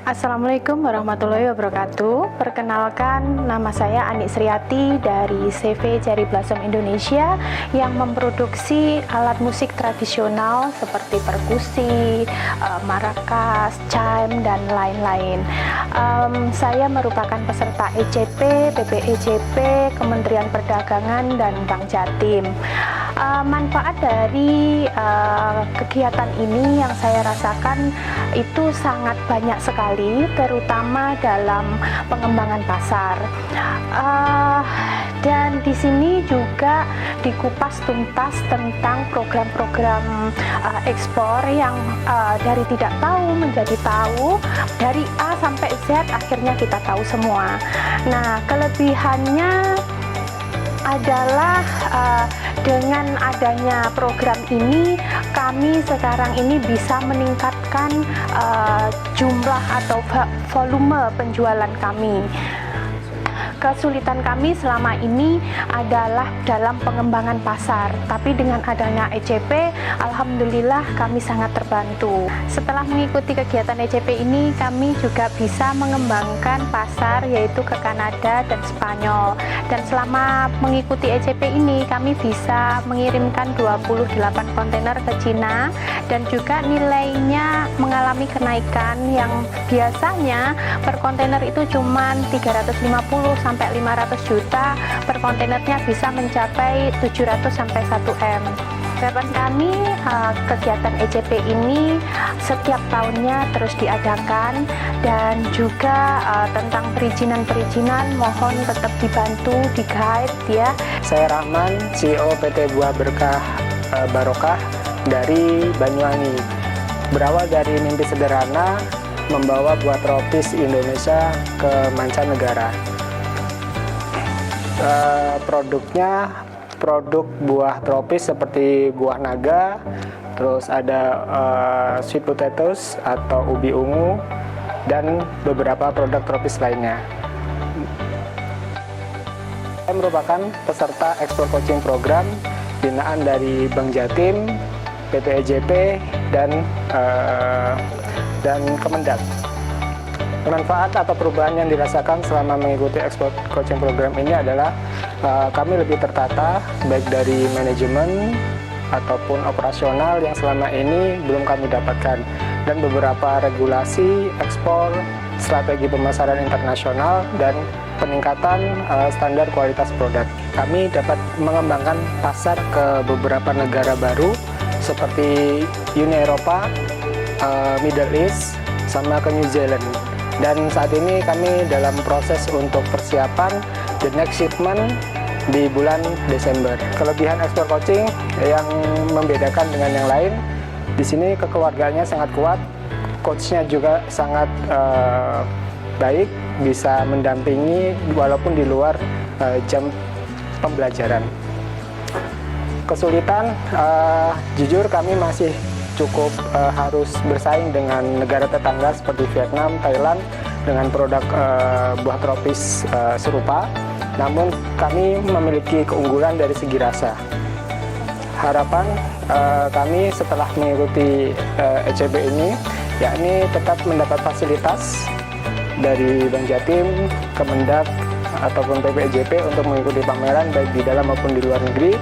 Assalamualaikum warahmatullahi wabarakatuh. Perkenalkan, nama saya Ani Sriati dari CV Cherry Blossom Indonesia yang memproduksi alat musik tradisional seperti perkusi, maracas, chime, dan lain-lain. Saya merupakan peserta ECP, PPEJP, Kementerian Perdagangan, dan Bank Jatim. Manfaat dari kegiatan ini yang saya rasakan itu sangat banyak sekali, terutama dalam pengembangan pasar. Dan di sini juga dikupas tuntas tentang program-program ekspor yang dari tidak tahu menjadi tahu, dari A sampai Z akhirnya kita tahu semua. Nah, kelebihannya adalah dengan adanya program ini kami sekarang ini bisa meningkatkan jumlah atau volume penjualan kami. Kesulitan kami selama ini adalah dalam pengembangan pasar, tapi dengan adanya ECP, alhamdulillah kami sangat terbantu. Setelah mengikuti kegiatan ECP ini, kami juga bisa mengembangkan pasar yaitu ke Kanada dan Spanyol. Dan selama mengikuti ECP ini, kami bisa mengirimkan 28 kontainer ke Cina dan juga nilainya mengalami kenaikan yang biasanya per kontainer itu cuma 350 sampai 500 juta, per kontainernya bisa mencapai 700 sampai 1 M. Harapan kami kegiatan ECP ini setiap tahunnya terus diadakan, dan juga tentang perizinan-perizinan mohon tetap dibantu, di-guide ya. Saya Rahman, CEO PT Buah Berkah Barokah dari Banyuwangi. Berawal dari mimpi sederhana membawa buah tropis Indonesia ke mancanegara. Produknya produk buah tropis seperti buah naga, terus ada sweet potatoes atau ubi ungu, dan beberapa produk tropis lainnya. Saya merupakan peserta ekspor coaching program binaan dari Bank Jatim, PPEJP, dan Kemendak. Manfaat atau perubahan yang dirasakan selama mengikuti ekspor coaching program ini adalah kami lebih tertata, baik dari manajemen ataupun operasional yang selama ini belum kami dapatkan, dan beberapa regulasi ekspor, strategi pemasaran internasional, dan peningkatan standar kualitas produk. Kami dapat mengembangkan pasar ke beberapa negara baru seperti Uni Eropa, Middle East, sama ke New Zealand. Dan saat ini kami dalam proses untuk persiapan the next shipment di bulan Desember. Kelebihan ekspor coaching yang membedakan dengan yang lain, di sini kekeluargaannya sangat kuat, coachnya juga sangat baik, bisa mendampingi walaupun di luar jam pembelajaran. Kesulitan, jujur kami masih cukup harus bersaing dengan negara tetangga seperti Vietnam, Thailand dengan produk buah tropis serupa. Namun kami memiliki keunggulan dari segi rasa. Harapan kami setelah mengikuti ECP ini, yakni tetap mendapat fasilitas dari Bank Jatim, Kemendak, ataupun PPEJP untuk mengikuti pameran baik di dalam maupun di luar negeri,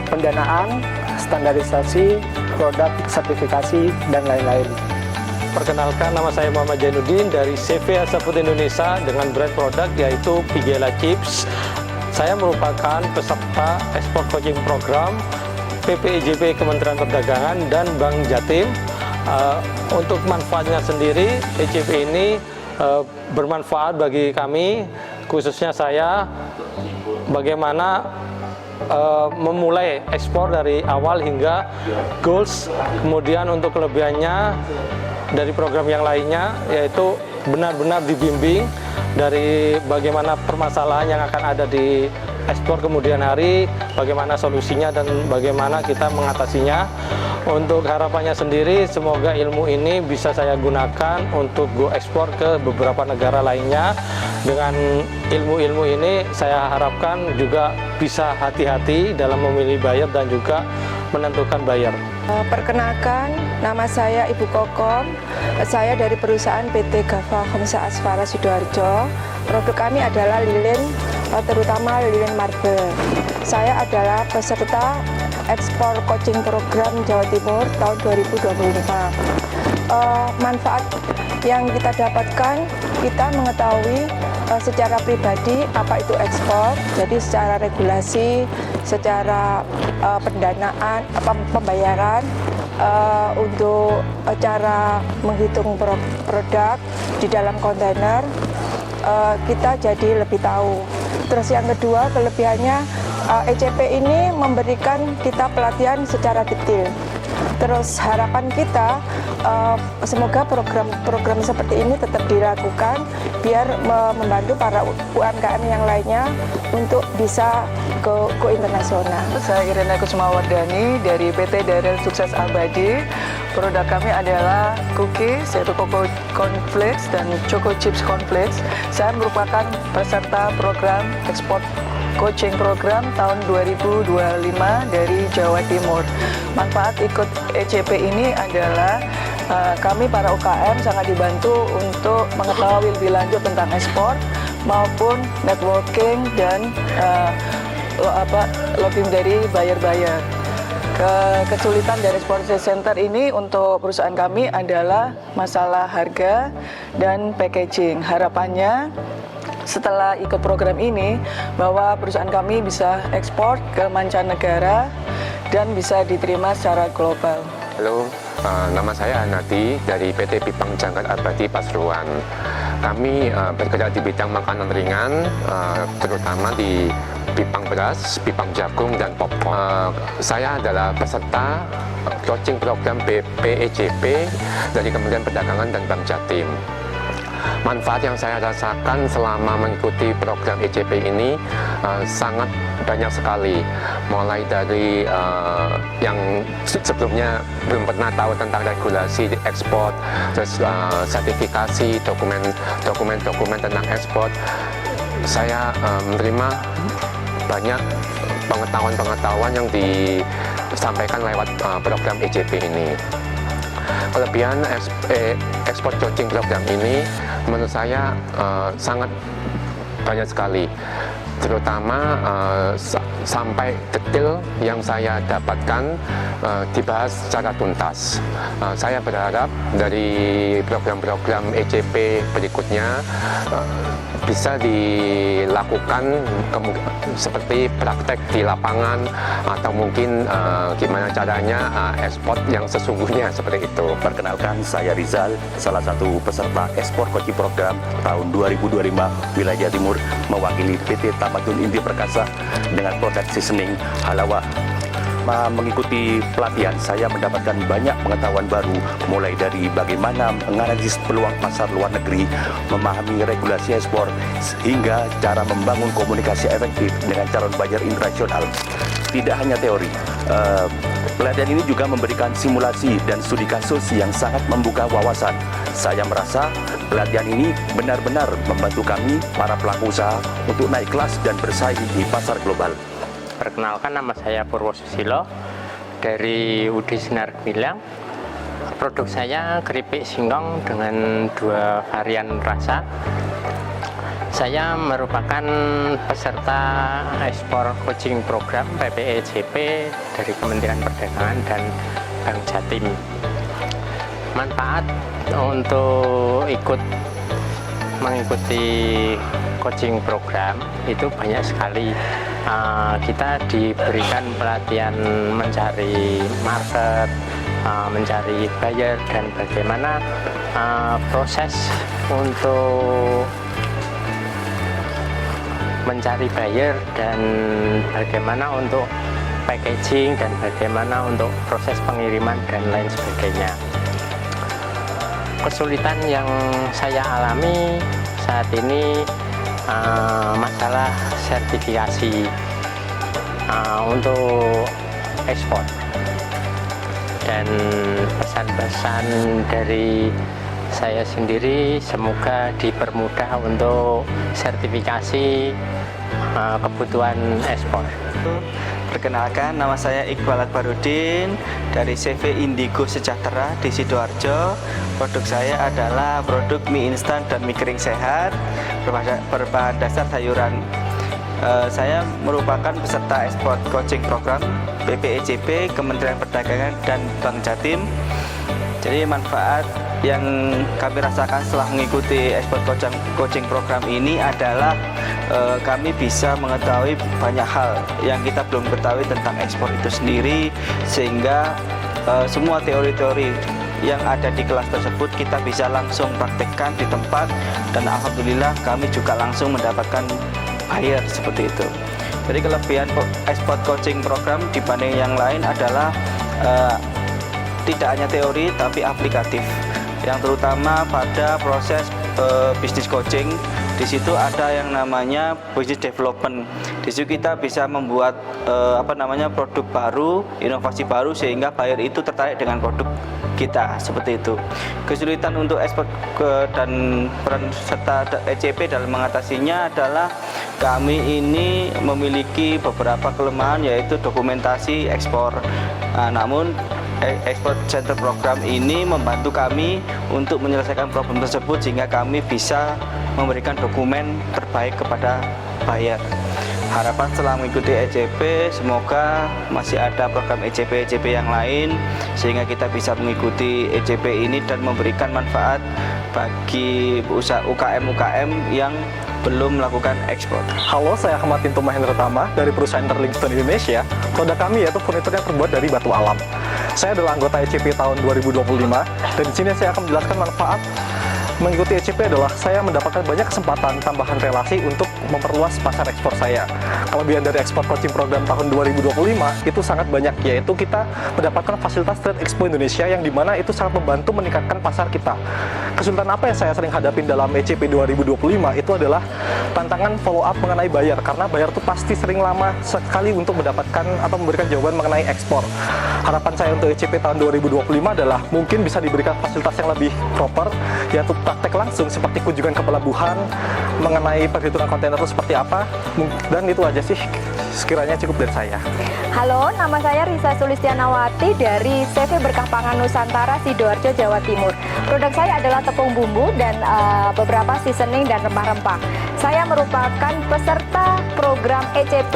pendanaan, standarisasi, produk, sertifikasi, dan lain-lain. Perkenalkan, nama saya Muhammad Jainuddin dari CV Asa Food Indonesia dengan brand produk yaitu Pigela Chips. Saya merupakan peserta ekspor coaching program PPEJP Kementerian Perdagangan dan Bank Jatim. Untuk manfaatnya sendiri, ECP ini bermanfaat bagi kami, khususnya saya, bagaimana memulai ekspor dari awal hingga goals. Kemudian untuk kelebihannya dari program yang lainnya, yaitu benar-benar dibimbing dari bagaimana permasalahan yang akan ada di ekspor kemudian hari, bagaimana solusinya dan bagaimana kita mengatasinya. Untuk harapannya sendiri, semoga ilmu ini bisa saya gunakan untuk go ekspor ke beberapa negara lainnya. Dengan ilmu-ilmu ini saya harapkan juga bisa hati-hati dalam memilih buyer dan juga menentukan buyer. Perkenalkan, nama saya Ibu Kokom. Saya dari perusahaan PT Gava Khamsa Asfara Sidoarjo. Produk kami adalah lilin, terutama lilin marble. Saya adalah peserta ekspor coaching program Jawa Timur tahun 2025. Manfaat yang kita dapatkan, kita mengetahui secara pribadi apa itu ekspor, jadi secara regulasi, secara pendanaan, pembayaran, untuk cara menghitung produk di dalam kontainer, kita jadi lebih tahu. Terus yang kedua, kelebihannya ECP ini memberikan kita pelatihan secara detail. Terus harapan kita semoga program-program seperti ini tetap dilakukan biar membantu para UMKM yang lainnya untuk bisa go internasional. Saya Irena Kusumawardani dari PT Daryl Sukses Abadi. Produk kami adalah cookies, yaitu Coco Cornflakes dan Choco Chips Cornflakes. Saya merupakan peserta program ekspor coaching program tahun 2025 dari Jawa Timur. Manfaat ikut ECP ini adalah kami para UKM sangat dibantu untuk mengetahui lebih lanjut tentang ekspor maupun networking dan lobbying dari buyer-buyer. Kesulitan dari Export Center ini untuk perusahaan kami adalah masalah harga dan packaging. Harapannya setelah ikut program ini bahwa perusahaan kami bisa ekspor ke mancanegara dan bisa diterima secara global. Halo, nama saya Anadi dari PT Pipang Jangkar Abadi Pasuruan. Kami bergerak di bidang makanan ringan, terutama di pipang beras, pipang jagung, dan popcorn. Saya adalah peserta coaching program BPECP dari Kementerian Perdagangan dan Bank Jatim. Manfaat yang saya rasakan selama mengikuti program ECP ini sangat banyak sekali. Mulai dari yang sebelumnya belum pernah tahu tentang regulasi ekspor, terus sertifikasi, dokumen tentang ekspor. Saya menerima banyak pengetahuan yang disampaikan lewat program ECP ini. Kelebihan ekspor coaching program ini menurut saya sangat banyak sekali, terutama sampai detail yang saya dapatkan dibahas secara tuntas. Saya berharap dari program-program ECP berikutnya bisa dilakukan seperti praktek di lapangan atau mungkin gimana caranya ekspor yang sesungguhnya seperti itu. Perkenalkan, saya Rizal, salah satu peserta ekspor coaching program tahun 2025 wilayah Timur, mewakili PT Tamadun Inti Perkasa dengan produk seasoning Halawa. Mengikuti pelatihan, saya mendapatkan banyak pengetahuan baru, mulai dari bagaimana menganalisis peluang pasar luar negeri, memahami regulasi ekspor, hingga cara membangun komunikasi efektif dengan calon buyer internasional. Tidak hanya teori, pelatihan ini juga memberikan simulasi dan studi kasus yang sangat membuka wawasan. Saya merasa pelatihan ini benar-benar membantu kami, para pelaku usaha, untuk naik kelas dan bersaing di pasar global. Perkenalkan, nama saya Purwo Susilo dari UD Sinar Gemilang. Produk saya keripik singkong dengan 2 varian rasa. Saya merupakan peserta ekspor coaching program PPECP dari Kementerian Perdagangan dan Bank Jatim. Manfaat untuk mengikuti coaching program itu banyak sekali. Kita diberikan pelatihan mencari market, mencari buyer, dan bagaimana proses untuk mencari buyer, dan bagaimana untuk packaging, dan bagaimana untuk proses pengiriman dan lain sebagainya. Kesulitan yang saya alami saat ini masalah sertifikasi untuk ekspor, dan pesan-pesan dari saya sendiri semoga dipermudah untuk sertifikasi kebutuhan ekspor. Perkenalkan, nama saya Iqbal Akbarudin dari CV Indigo Sejahtera di Sidoarjo. Produk saya adalah produk mie instan dan mie kering sehat berbahan dasar sayuran. Saya merupakan peserta ekspor coaching program BPEJP, Kementerian Perdagangan dan Bank Jatim. Jadi manfaat yang kami rasakan setelah mengikuti ekspor coaching program ini adalah kami bisa mengetahui banyak hal yang kita belum ketahui tentang ekspor itu sendiri, sehingga semua teori-teori yang ada di kelas tersebut kita bisa langsung praktekkan di tempat, dan alhamdulillah kami juga langsung mendapatkan buyer seperti itu. Jadi kelebihan ekspor coaching program dibanding yang lain adalah tidak hanya teori tapi aplikatif, yang terutama pada proses bisnis coaching. Di situ ada yang namanya business development. Di situ kita bisa membuat produk baru, inovasi baru, sehingga buyer itu tertarik dengan produk kita, seperti itu. Kesulitan untuk ekspor dan peran serta ECP dalam mengatasinya adalah kami ini memiliki beberapa kelemahan, yaitu dokumentasi ekspor. Namun Export Center Program ini membantu kami untuk menyelesaikan problem tersebut, sehingga kami bisa memberikan dokumen terbaik kepada buyer. Harapan setelah mengikuti ECP, semoga masih ada program ECP yang lain, sehingga kita bisa mengikuti ECP ini dan memberikan manfaat bagi usaha UKM yang belum melakukan ekspor. Halo, saya Ahmad Tinto Mahendra Tama dari perusahaan Interlinkstone Indonesia. Produk kami yaitu furnitur yang terbuat dari batu alam. Saya adalah anggota ECP tahun 2025, dan di sini saya akan menjelaskan manfaat mengikuti ECP adalah saya mendapatkan banyak kesempatan tambahan relasi untuk memperluas pasar ekspor saya. Kelebihan dari ekspor coaching program tahun 2025 itu sangat banyak, yaitu kita mendapatkan fasilitas Trade Expo Indonesia yang dimana itu sangat membantu meningkatkan pasar kita. Kesulitan apa yang saya sering hadapin dalam ECP 2025 itu adalah tantangan follow up mengenai buyer, karena buyer itu pasti sering lama sekali untuk mendapatkan atau memberikan jawaban mengenai ekspor. Harapan saya untuk ECP tahun 2025 adalah mungkin bisa diberikan fasilitas yang lebih proper, yaitu praktek langsung seperti kunjungan ke pelabuhan mengenai perhitungan kontainer itu seperti apa, dan itu aja sih sekiranya cukup dari saya. Halo, nama saya Risa Sulistianawati dari CV Berkah Pangan Nusantara, Sidoarjo, Jawa Timur. Produk saya adalah tepung bumbu dan beberapa seasoning dan rempah-rempah. Saya merupakan peserta program ECP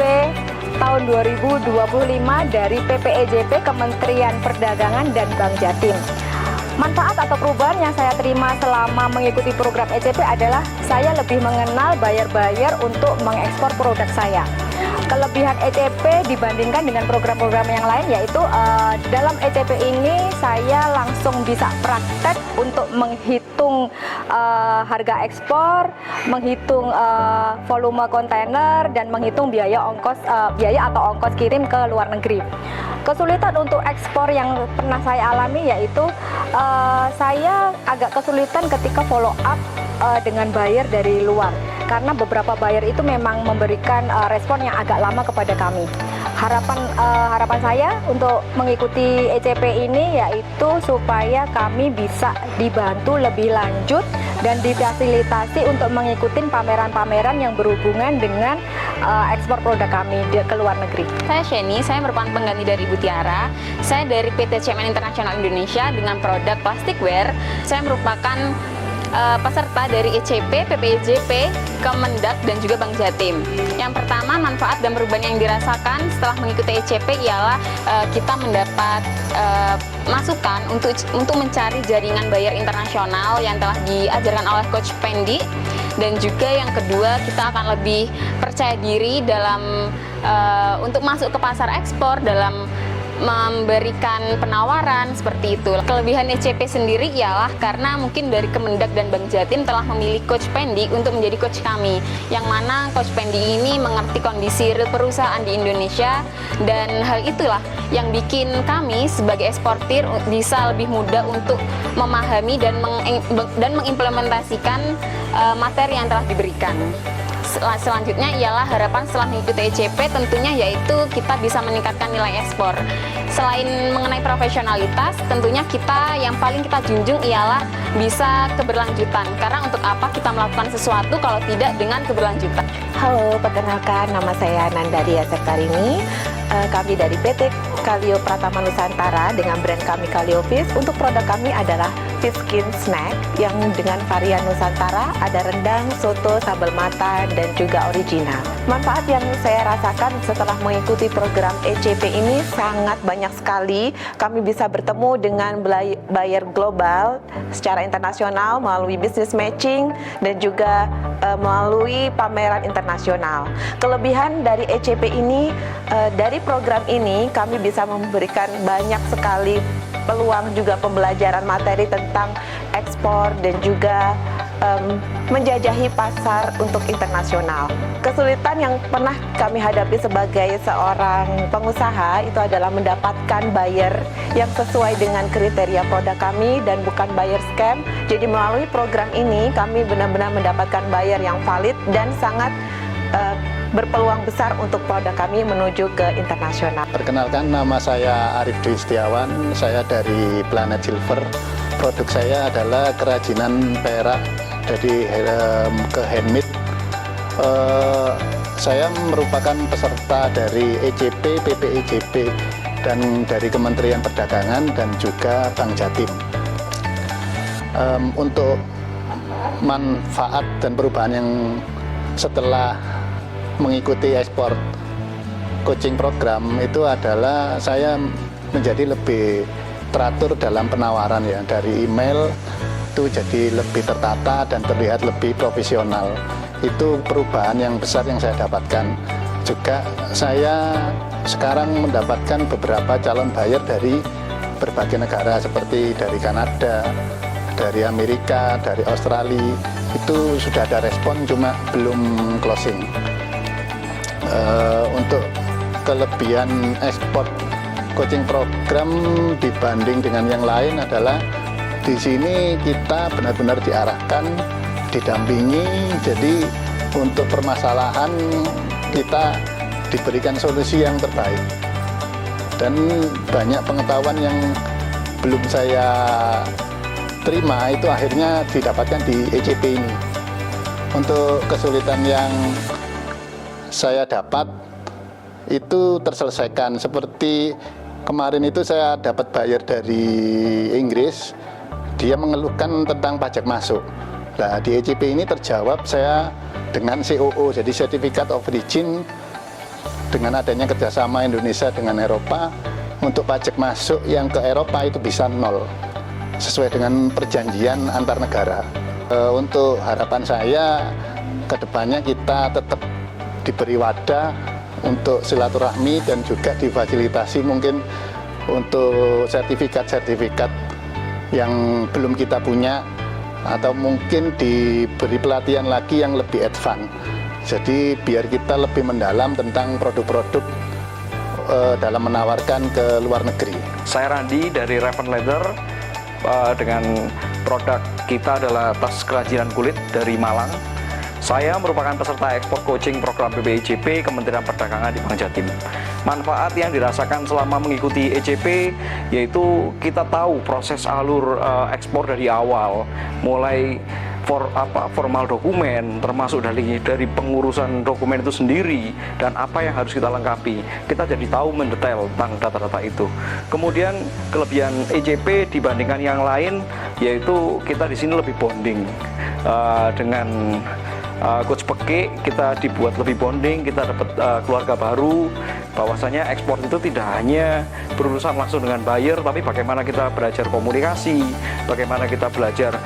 tahun 2025 dari PPEJP, Kementerian Perdagangan dan Bank Jatim. Manfaat atau perubahan yang saya terima selama mengikuti program ECP adalah saya lebih mengenal buyer-buyer untuk mengekspor produk saya. Kelebihan ECP dibandingkan dengan program-program yang lain yaitu dalam ECP ini saya langsung bisa praktek untuk menghitung harga ekspor, menghitung volume kontainer, dan menghitung biaya atau ongkos kirim ke luar negeri. Kesulitan untuk ekspor yang pernah saya alami yaitu saya agak kesulitan ketika follow up dengan buyer dari luar, karena beberapa buyer itu memang memberikan respon yang agak lama kepada kami. Harapan saya untuk mengikuti ECP ini yaitu supaya kami bisa dibantu lebih lanjut dan difasilitasi untuk mengikuti pameran-pameran yang berhubungan dengan ekspor produk kami ke luar negeri. Saya Sheni, saya merupakan pengganti dari Ibu Tiara. Saya dari PT CMN International Indonesia dengan produk plasticware. Saya merupakan peserta dari ECP, PPEJP, Kemendak, dan juga Bank Jatim. Yang pertama, manfaat dan perubahan yang dirasakan setelah mengikuti ECP ialah kita mendapat masukan untuk mencari jaringan buyer internasional yang telah diajarkan oleh Coach Pendi, dan juga yang kedua kita akan lebih percaya diri dalam untuk masuk ke pasar ekspor dalam memberikan penawaran seperti itu. Kelebihan ECP sendiri ialah karena mungkin dari Kemendak dan Bank Jatim telah memilih Coach Pendi untuk menjadi coach kami, yang mana Coach Pendi ini mengerti kondisi real perusahaan di Indonesia, dan hal itulah yang bikin kami sebagai eksportir bisa lebih mudah untuk memahami dan mengimplementasikan materi yang telah diberikan. Selanjutnya ialah harapan setelah mengikuti ECP tentunya yaitu kita bisa meningkatkan nilai ekspor. Selain mengenai profesionalitas, tentunya yang paling kita junjung ialah bisa keberlanjutan. Karena untuk apa kita melakukan sesuatu kalau tidak dengan keberlanjutan? Halo, perkenalkan nama saya Nanda Ria Sektarini. kami dari PT Kalio Pratama Nusantara dengan brand kami Kalio Fish. Untuk produk kami adalah fish skin snack yang dengan varian Nusantara, ada rendang, soto, sambal mata, dan juga original. Manfaat yang saya rasakan setelah mengikuti program ECP ini sangat banyak sekali. Kami bisa bertemu dengan buyer global secara internasional melalui business matching dan juga melalui pameran internasional. Kelebihan dari ECP ini, dari program ini kami bisa memberikan banyak sekali peluang juga pembelajaran materi tentang ekspor dan juga menjajahi pasar untuk internasional. Kesulitan yang pernah kami hadapi sebagai seorang pengusaha itu adalah mendapatkan buyer yang sesuai dengan kriteria produk kami dan bukan buyer scam. Jadi melalui program ini kami benar-benar mendapatkan buyer yang valid dan sangat berpeluang besar untuk produk kami menuju ke internasional. Perkenalkan, nama saya Arif Dwi Setiawan, saya dari Planet Silver. Produk saya adalah kerajinan perak, jadi ke handmade. Saya merupakan peserta dari ECP, PPEJP, dan dari Kementerian Perdagangan dan juga Bank Jatim. Untuk manfaat dan perubahan yang setelah mengikuti ekspor coaching program itu adalah saya menjadi lebih teratur dalam penawaran ya, dari email itu jadi lebih tertata dan terlihat lebih profesional. Itu perubahan yang besar yang saya dapatkan. Juga saya sekarang mendapatkan beberapa calon buyer dari berbagai negara seperti dari Kanada, dari Amerika, dari Australia. Itu sudah ada respon, cuma belum closing. Untuk kelebihan ekspor coaching program dibanding dengan yang lain adalah di sini kita benar-benar diarahkan, didampingi. Jadi untuk permasalahan kita diberikan solusi yang terbaik, dan banyak pengetahuan yang belum saya terima itu akhirnya didapatkan di ECP ini. Untuk kesulitan yang saya dapat itu terselesaikan, seperti kemarin itu saya dapat buyer dari Inggris, dia mengeluhkan tentang pajak masuk. Nah, di ECP ini terjawab saya dengan COO, jadi Certificate of Origin. Dengan adanya kerjasama Indonesia dengan Eropa, untuk pajak masuk yang ke Eropa itu bisa 0, sesuai dengan perjanjian antar negara. Untuk harapan saya, kedepannya kita tetap diberi wadah untuk silaturahmi dan juga difasilitasi mungkin untuk sertifikat-sertifikat yang belum kita punya, atau mungkin diberi pelatihan lagi yang lebih advance. Jadi biar kita lebih mendalam tentang produk-produk dalam menawarkan ke luar negeri. Saya Randi dari Raven Leather, dengan produk kita adalah tas kerajinan kulit dari Malang. Saya merupakan peserta ekspor coaching program PPEJP Kementerian Perdagangan di Bank Jatim. Manfaat yang dirasakan selama mengikuti ECP yaitu kita tahu proses alur ekspor dari awal, mulai formal dokumen, termasuk dari pengurusan dokumen itu sendiri dan apa yang harus kita lengkapi. Kita jadi tahu mendetail tentang data-data itu. Kemudian kelebihan ECP dibandingkan yang lain yaitu kita di sini lebih bonding dengan Coach Peke, kita dibuat lebih bonding, kita dapat keluarga baru. Bahwasanya ekspor itu tidak hanya berurusan langsung dengan buyer, tapi bagaimana kita belajar komunikasi, bagaimana kita belajar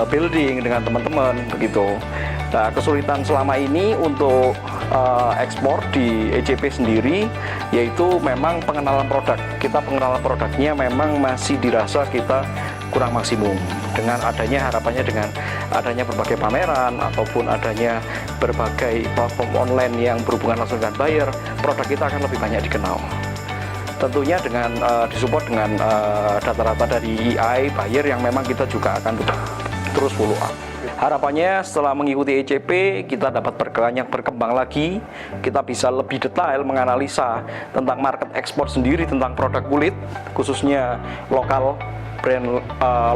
building dengan teman-teman, begitu. Nah, kesulitan selama ini untuk ekspor di ECP sendiri, yaitu memang pengenalan produk. Kita pengenalan produknya memang masih dirasa kita kurang maksimum. Dengan adanya harapannya dengan adanya berbagai pameran ataupun adanya berbagai platform online yang berhubungan langsung dengan buyer, produk kita akan lebih banyak dikenal. Tentunya dengan disupport dengan data-data dari EI buyer yang memang kita juga akan terus follow up. Harapannya setelah mengikuti ECP kita dapat berkembang lagi, kita bisa lebih detail menganalisa tentang market ekspor sendiri, tentang produk kulit khususnya lokal brand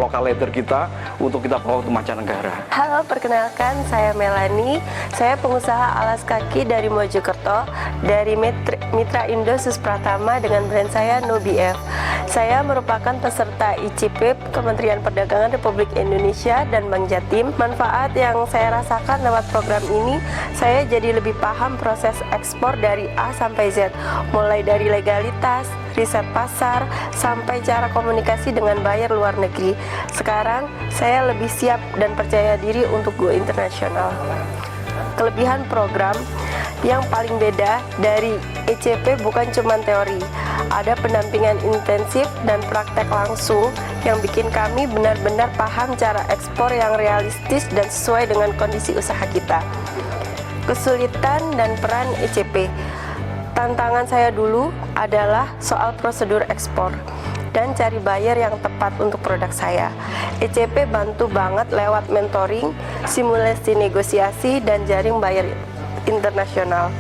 lokal leather kita untuk kita bawa ke mancanegara. Halo, perkenalkan saya Melani. Saya pengusaha alas kaki dari Mojokerto, dari Mitra Indo Sus Pratama dengan brand saya NoBF. Saya merupakan peserta ICP Kementerian Perdagangan Republik Indonesia dan Bank Jatim. Manfaat yang saya rasakan lewat program ini, saya jadi lebih paham proses ekspor dari A sampai Z, mulai dari legalitas, riset pasar, sampai cara komunikasi dengan buyer luar negeri. Sekarang, saya lebih siap dan percaya diri untuk go internasional. Kelebihan program yang paling beda dari ECP bukan cuma teori, ada pendampingan intensif dan praktek langsung yang bikin kami benar-benar paham cara ekspor yang realistis dan sesuai dengan kondisi usaha kita. Kesulitan dan peran ECP. Tantangan saya dulu adalah soal prosedur ekspor dan cari buyer yang tepat untuk produk saya. ECP bantu banget lewat mentoring, simulasi negosiasi, dan jaring buyer internasional.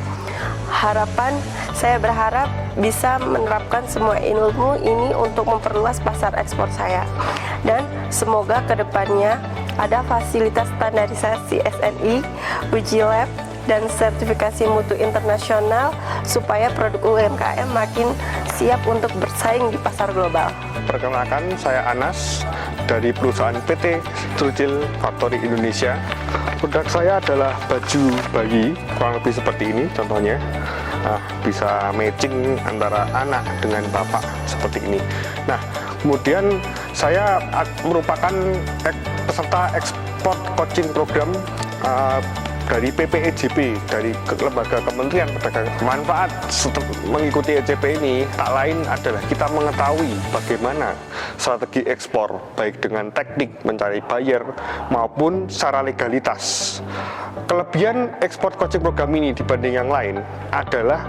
Saya berharap bisa menerapkan semua ilmu ini untuk memperluas pasar ekspor saya. Dan semoga kedepannya ada fasilitas standarisasi SNI, uji lab, dan sertifikasi mutu internasional supaya produk UMKM makin siap untuk bersaing di pasar global. Perkenalkan, saya Anas dari perusahaan PT Strucil Factory Indonesia. Produk saya adalah baju bayi, kurang lebih seperti ini contohnya. Bisa matching antara anak dengan bapak seperti ini. Nah, kemudian saya merupakan peserta ekspor coaching program dari PPEJP, dari Lembaga Kementerian Perdagangan. Manfaat mengikuti ECP ini tak lain adalah kita mengetahui bagaimana strategi ekspor, baik dengan teknik mencari buyer maupun secara legalitas. Kelebihan ekspor coaching program ini dibanding yang lain adalah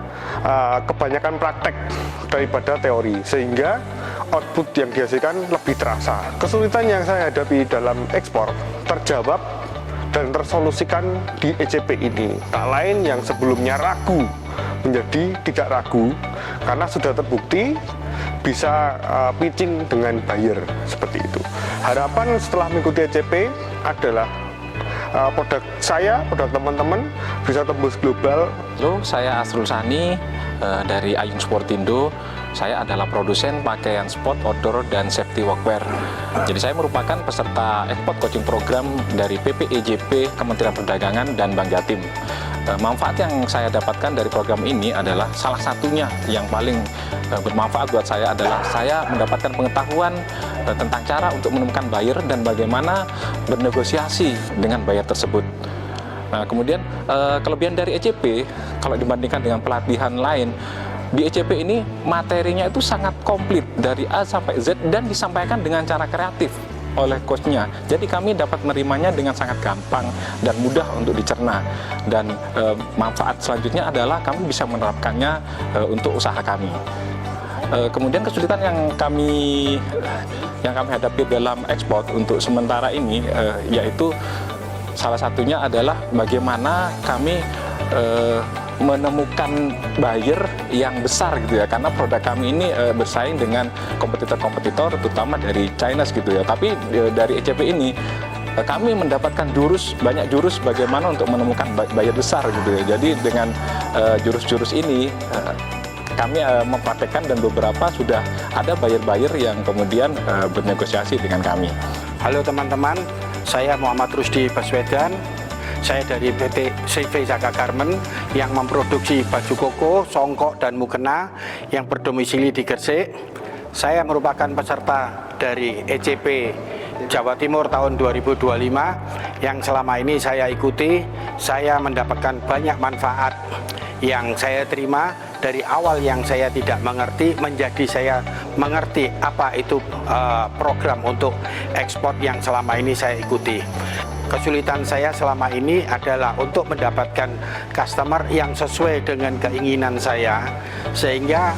kebanyakan praktek daripada teori, sehingga output yang dihasilkan lebih terasa. Kesulitan yang saya hadapi dalam ekspor terjawab dan tersolusikan di ECP ini. Tak lain yang sebelumnya ragu menjadi tidak ragu karena sudah terbukti bisa pitching dengan buyer seperti itu. Harapan setelah mengikuti ECP adalah produk saya, produk teman-teman bisa tembus global. Halo, saya Asrul Sani dari Ayung Sportindo. Saya adalah produsen pakaian sport, outdoor, dan safety workwear. Jadi saya merupakan peserta ekspor coaching program dari PPEJP, Kementerian Perdagangan, dan Bank Jatim. Manfaat yang saya dapatkan dari program ini adalah salah satunya yang paling bermanfaat buat saya adalah saya mendapatkan pengetahuan tentang cara untuk menemukan buyer dan bagaimana bernegosiasi dengan buyer tersebut. Nah, kemudian kelebihan dari ECP kalau dibandingkan dengan pelatihan lain, di ECP ini materinya itu sangat komplit dari A sampai Z dan disampaikan dengan cara kreatif oleh coachnya. Jadi kami dapat menerimanya dengan sangat gampang dan mudah untuk dicerna. Dan manfaat selanjutnya adalah kami bisa menerapkannya untuk usaha kami. Kemudian kesulitan yang kami hadapi dalam ekspor untuk sementara ini yaitu salah satunya adalah bagaimana kami menemukan buyer yang besar gitu ya, karena produk kami ini bersaing dengan kompetitor-kompetitor terutama dari China gitu ya. Tapi dari ECP ini kami mendapatkan banyak jurus bagaimana untuk menemukan buyer besar gitu ya. Jadi dengan jurus-jurus ini kami mempraktekkan dan beberapa sudah ada buyer-buyer yang kemudian bernegosiasi dengan kami. Halo teman-teman, saya Muhammad Rusdi Baswedan. Saya dari PT CV Zaka Garment yang memproduksi baju koko, songkok, dan mukena yang berdomisili di Gresik. Saya merupakan peserta dari ECP Jawa Timur tahun 2025 yang selama ini saya ikuti. Saya mendapatkan banyak manfaat yang saya terima dari awal yang saya tidak mengerti menjadi saya mengerti apa itu program untuk ekspor yang selama ini saya ikuti. Kesulitan saya selama ini adalah untuk mendapatkan customer yang sesuai dengan keinginan saya, sehingga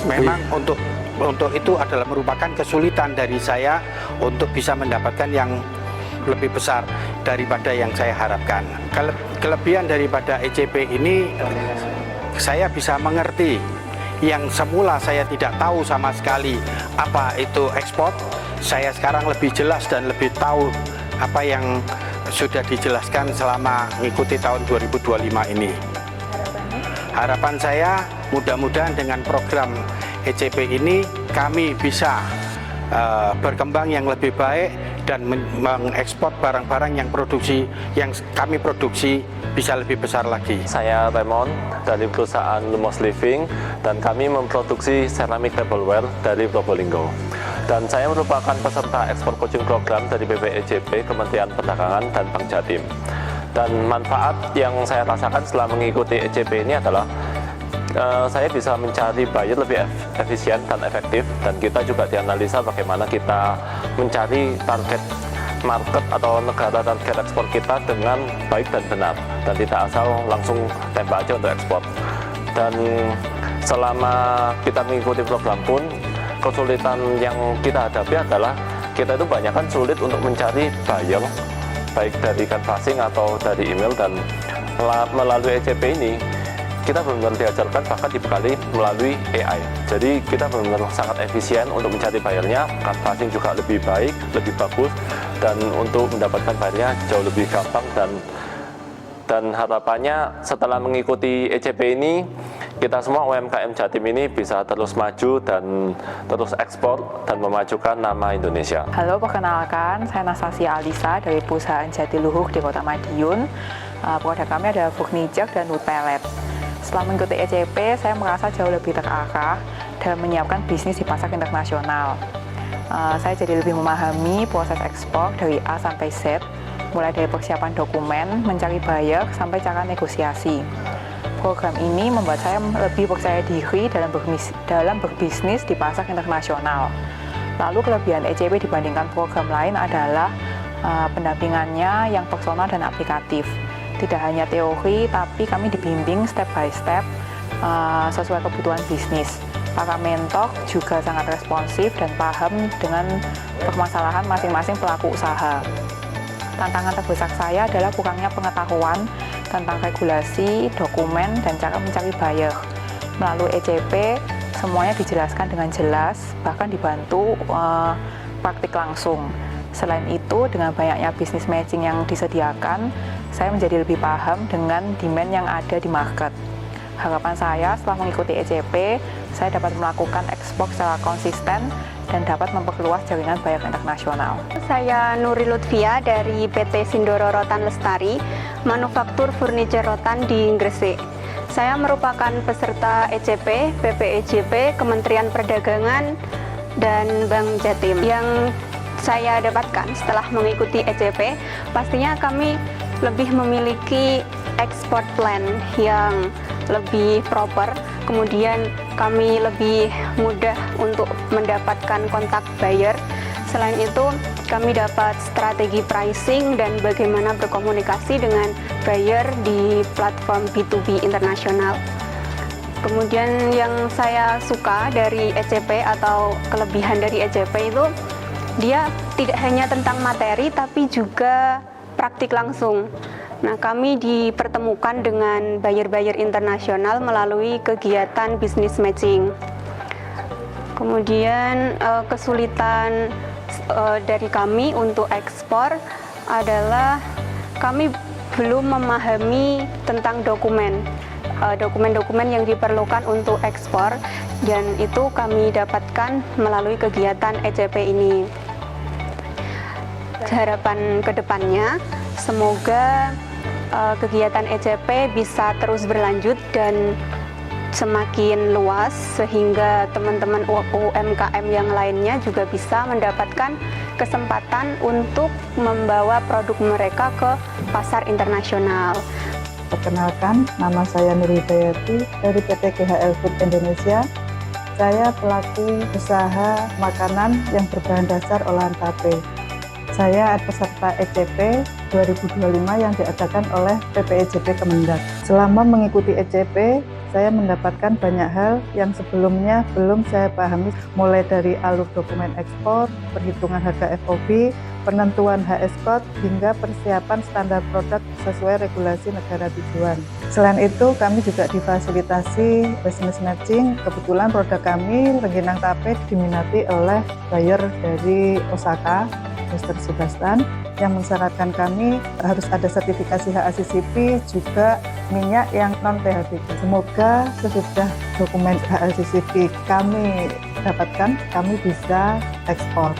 memang untuk itu adalah merupakan kesulitan dari saya untuk bisa mendapatkan yang lebih besar daripada yang saya harapkan. Kelebihan daripada ECP ini, saya bisa mengerti yang semula saya tidak tahu sama sekali apa itu ekspor. saya sekarang lebih jelas dan lebih tahu apa yang sudah dijelaskan selama mengikuti tahun 2025 ini. Harapan saya mudah-mudahan dengan program ECP ini kami bisa berkembang yang lebih baik dan mengekspor barang-barang yang kami produksi bisa lebih besar lagi. Saya Raymond dari perusahaan Lumos Living dan kami memproduksi ceramic tableware dari Probolinggo. Dan saya merupakan peserta ekspor coaching program dari BPEJP, Kementerian Perdagangan dan Bank Jatim. Dan manfaat yang saya rasakan setelah mengikuti ECP ini adalah saya bisa mencari buyer lebih efisien dan efektif, dan kita juga dianalisa bagaimana kita mencari target market atau negara target ekspor kita dengan baik dan benar, dan tidak asal langsung tembak aja untuk ekspor. Dan selama kita mengikuti program pun, kesulitan yang kita hadapi adalah kita itu banyak kan sulit untuk mencari buyer, baik dari canvassing atau dari email, dan melalui ECP ini kita benar-benar diajarkan, bahkan dibekali melalui AI. Jadi kita benar-benar sangat efisien untuk mencari bayarnya, canvassing juga lebih baik, lebih bagus, dan untuk mendapatkan bayarnya jauh lebih gampang. Dan harapannya setelah mengikuti ECP ini, kita semua UMKM Jatim ini bisa terus maju dan terus ekspor dan memajukan nama Indonesia. Halo, perkenalkan, saya Nastasia Alisa dari perusahaan Jatiluhur di Kota Madiun. Produk kami adalah furniture dan wood pellet. Setelah mengikuti ECP, saya merasa jauh lebih terarah dalam menyiapkan bisnis di pasar internasional. Saya jadi lebih memahami proses ekspor dari A sampai Z, mulai dari persiapan dokumen, mencari buyer, sampai cara negosiasi. Program ini membuat saya lebih percaya diri dalam berbisnis di pasar internasional. Lalu kelebihan ECP dibandingkan program lain adalah pendampingannya yang personal dan aplikatif. Tidak hanya teori, tapi kami dibimbing step by step sesuai kebutuhan bisnis. Para mentor juga sangat responsif dan paham dengan permasalahan masing-masing pelaku usaha. Tantangan terbesar saya adalah kurangnya pengetahuan tentang regulasi, dokumen, dan cara mencari buyer. Melalui ECP, semuanya dijelaskan dengan jelas, bahkan dibantu praktik langsung. Selain itu, dengan banyaknya bisnis matching yang disediakan, saya menjadi lebih paham dengan demand yang ada di market. Harapan saya setelah mengikuti ECP, saya dapat melakukan ekspor secara konsisten dan dapat memperluas jaringan buyer internasional. Saya Nuri Lutfia dari PT Sindoro Rotan Lestari, manufaktur furniture rotan di Gresik. Saya merupakan peserta ECP, BPEJP, Kementerian Perdagangan, dan Bank Jatim. Yang saya dapatkan setelah mengikuti ECP, pastinya kami lebih memiliki export plan yang lebih proper, kemudian kami lebih mudah untuk mendapatkan kontak buyer. Selain itu, kami dapat strategi pricing dan bagaimana berkomunikasi dengan buyer di platform B2B internasional. Kemudian yang saya suka dari ECP atau kelebihan dari ECP itu, dia tidak hanya tentang materi tapi juga praktik langsung. Nah, kami dipertemukan dengan buyer-buyer internasional melalui kegiatan business matching. Kemudian kesulitan dari kami untuk ekspor adalah kami belum memahami tentang dokumen-dokumen yang diperlukan untuk ekspor, dan itu kami dapatkan melalui kegiatan ECP ini. Harapan kedepannya, semoga kegiatan ECP bisa terus berlanjut dan semakin luas sehingga teman-teman UMKM yang lainnya juga bisa mendapatkan kesempatan untuk membawa produk mereka ke pasar internasional. Perkenalkan, nama saya Nur Hidayati dari PT GHL Food Indonesia. Saya pelaku usaha makanan yang berbahan dasar olahan tape. Saya peserta ECP 2025 yang diadakan oleh PPEJP Kemendak. Selama mengikuti ECP, saya mendapatkan banyak hal yang sebelumnya belum saya pahami, mulai dari alur dokumen ekspor, perhitungan harga FOB, penentuan HS code, hingga persiapan standar produk sesuai regulasi negara tujuan. Selain itu, kami juga difasilitasi business matching. Kebetulan produk kami, rengginang tape, diminati oleh buyer dari Osaka, Mr. Sebastian, yang mensyaratkan kami harus ada sertifikasi HACCP, juga minyak yang non-PHBG. Semoga sesudah dokumen HACCP kami dapatkan, kami bisa ekspor.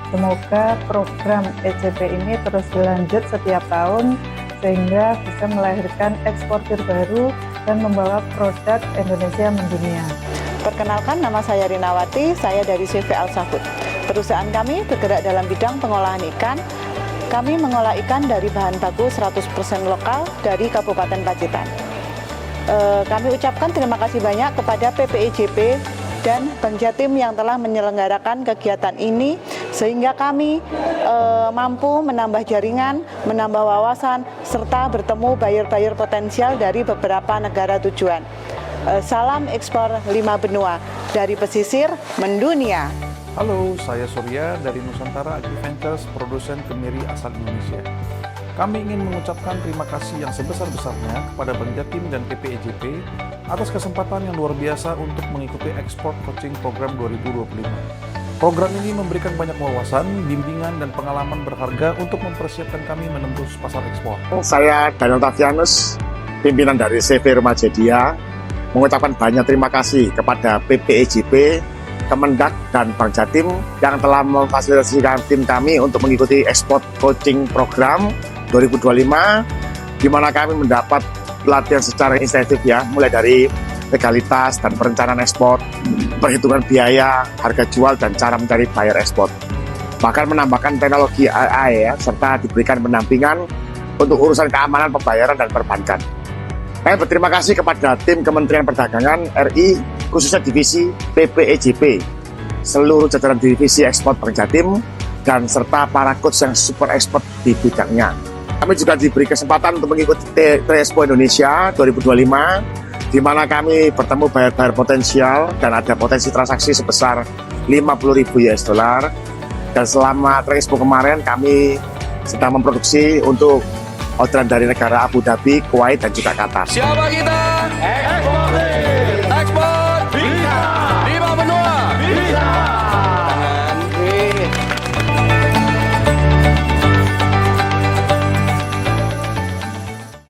Semoga program ECP ini terus berlanjut setiap tahun, sehingga bisa melahirkan eksportir baru dan membawa produk Indonesia mendunia. Perkenalkan, nama saya Rinawati, saya dari CV Al Safut. Perusahaan kami bergerak dalam bidang pengolahan ikan. Kami mengolah ikan dari bahan baku 100% lokal dari Kabupaten Pacitan. Kami ucapkan terima kasih banyak kepada PPEJP dan Bank Jatim yang telah menyelenggarakan kegiatan ini, sehingga kami mampu menambah jaringan, menambah wawasan, serta bertemu buyer-buyer potensial dari beberapa negara tujuan. Salam ekspor 5 benua, dari pesisir mendunia. Halo, saya Surya dari Nusantara Agriventures, produsen kemiri asal Indonesia. Kami ingin mengucapkan terima kasih yang sebesar-besarnya kepada Bank Jatim dan PPEJP atas kesempatan yang luar biasa untuk mengikuti Export Coaching Program 2025. Program ini memberikan banyak wawasan, bimbingan, dan pengalaman berharga untuk mempersiapkan kami menembus pasar ekspor. Saya Daniel Tavianus, pimpinan dari CV Remajedia, mengucapkan banyak terima kasih kepada PPEJP, Kemendak, dan Bank Jatim yang telah memfasilitasikan tim kami untuk mengikuti Export Coaching Program 2025, di mana kami mendapat pelatihan secara intensif ya, mulai dari legalitas dan perencanaan ekspor, perhitungan biaya, harga jual, dan cara mencari buyer ekspor. Bahkan menambahkan teknologi AI ya, serta diberikan pendampingan untuk urusan keamanan pembayaran dan perbankan. Saya berterima kasih kepada tim Kementerian Perdagangan RI, khususnya divisi PPEJP, seluruh jajaran divisi ekspor Bank Jatim, dan serta para coach yang super expert di bidangnya. Kami juga diberi kesempatan untuk mengikuti Trade Expo Indonesia 2025, di mana kami bertemu buyer-buyer potensial dan ada potensi transaksi sebesar 50.000 US dollar. Dan selama Trade Expo kemarin kami sedang memproduksi untuk orderan dari negara Abu Dhabi, Kuwait, dan juga Qatar. Siapa kita?